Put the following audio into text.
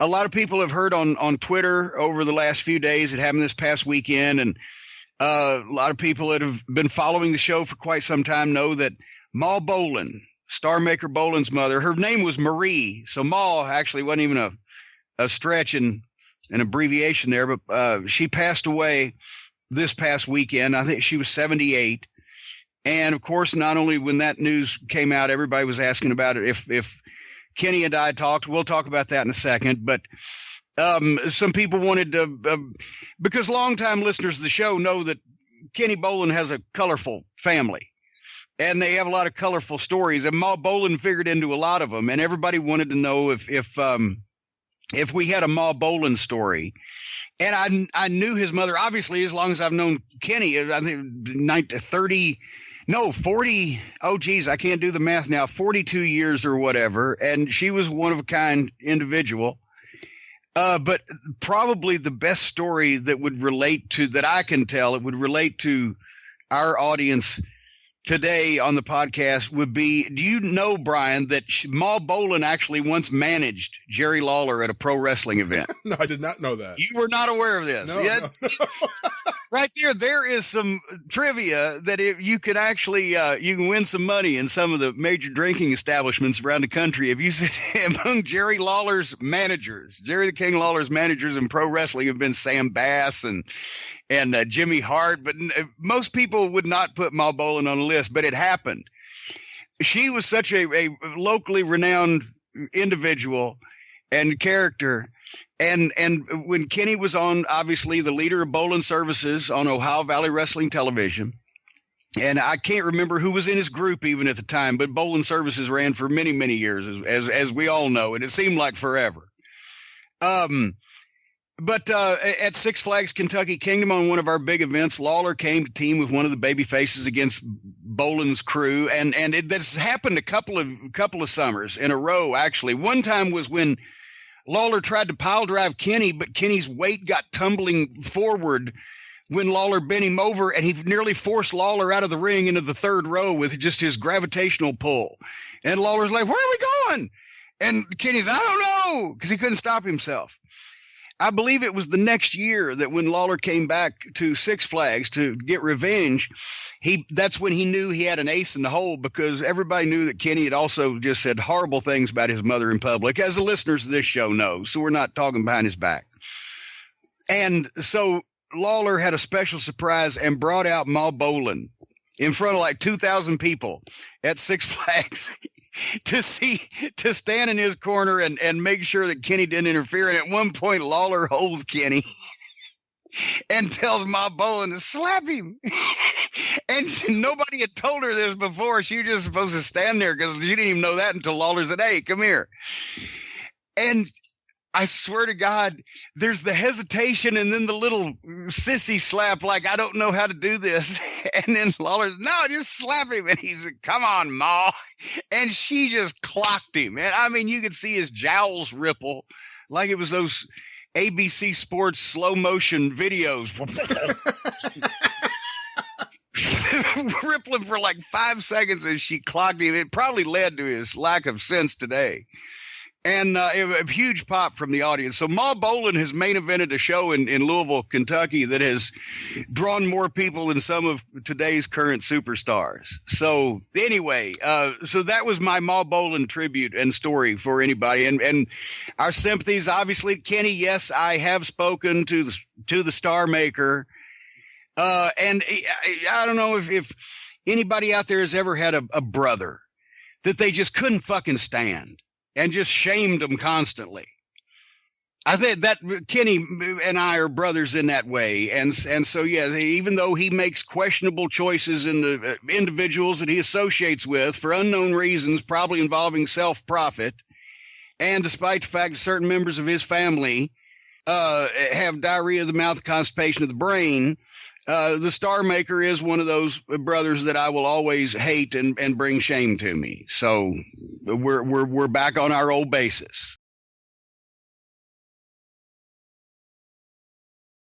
a lot of people have heard on Twitter over the last few days. It happened this past weekend, and a lot of people that have been following the show for quite some time know that Ma Bolin, Star Maker Bolin's mother, her name was Marie. So Ma actually wasn't even a stretch and an abbreviation there, but she passed away this past weekend. I think she was 78. And of course, not only when that news came out, everybody was asking about it. If Kenny and I talked, we'll talk about that in a second. But some people wanted to, because longtime listeners of the show know that Kenny Bolin has a colorful family. And they have a lot of colorful stories. And Ma Bolin figured into a lot of them. And everybody wanted to know if we had a Ma Bolin story. And I knew his mother, obviously, as long as I've known Kenny. I think 40, oh geez, I can't do the math now, 42 years or whatever. And she was one of a kind individual. But probably the best story that would relate to, that I can tell, it would relate to our audience today on the podcast would be, do you know, Brian, that Ma Bolin actually once managed Jerry Lawler at a pro wrestling event? No, I did not know that. You were not aware of this. No, yes. No. Right there is some trivia that if you could actually, you can win some money in some of the major drinking establishments around the country. If you said among Jerry Lawler's managers, Jerry the King Lawler's managers in pro wrestling have been Sam Bass and Jimmy Hart, but most people would not put Ma Bolin on the list, but it happened. She was such a locally renowned individual and character. And when Kenny was on, obviously, the leader of Bolin Services on Ohio Valley Wrestling Television, and I can't remember who was in his group even at the time, but Bolin Services ran for many, many years, as we all know, and it seemed like forever. But at Six Flags Kentucky Kingdom on one of our big events, Lawler came to team with one of the baby faces against Bolin's crew, and that's happened a couple of summers in a row, actually. One time was when Lawler tried to pile drive Kenny, but Kenny's weight got tumbling forward when Lawler bent him over, and he nearly forced Lawler out of the ring into the third row with just his gravitational pull. And Lawler's like, "Where are we going?" And Kenny's, "I don't know," because he couldn't stop himself. I believe it was the next year that when Lawler came back to Six Flags to get revenge, that's when he knew he had an ace in the hole, because everybody knew that Kenny had also just said horrible things about his mother in public, as the listeners of this show know. So we're not talking behind his back. And so Lawler had a special surprise and brought out Ma Bolin in front of like 2,000 people at Six Flags to stand in his corner and make sure that Kenny didn't interfere. And at one point, Lawler holds Kenny and tells Ma Bolin to slap him. And nobody had told her this before. She was just supposed to stand there because she didn't even know that until Lawler said, "Hey, come here." And I swear to God, there's the hesitation and then the little sissy slap, like, "I don't know how to do this." And then Lawler's, "No, just slap him." And he's like, "Come on, Ma." And she just clocked him. And I mean, you could see his jowls ripple like it was those ABC Sports slow motion videos. Rippling for like 5 seconds as she clocked him. It probably led to his lack of sense today. And a huge pop from the audience. So Ma Bolin has main evented a show in Louisville, Kentucky that has drawn more people than some of today's current superstars. So anyway, so that was my Ma Bolin tribute and story for anybody. And our sympathies, obviously, Kenny, yes, I have spoken to the Star Maker. And I don't know if anybody out there has ever had a brother that they just couldn't fucking stand and just shamed them constantly. I think that Kenny and I are brothers in that way. And so, yeah, even though he makes questionable choices in the individuals that he associates with for unknown reasons, probably involving self-profit, and despite the fact that certain members of his family have diarrhea of the mouth, constipation of the brain, the Star Maker is one of those brothers that I will always hate and bring shame to me. So we're back on our old basis.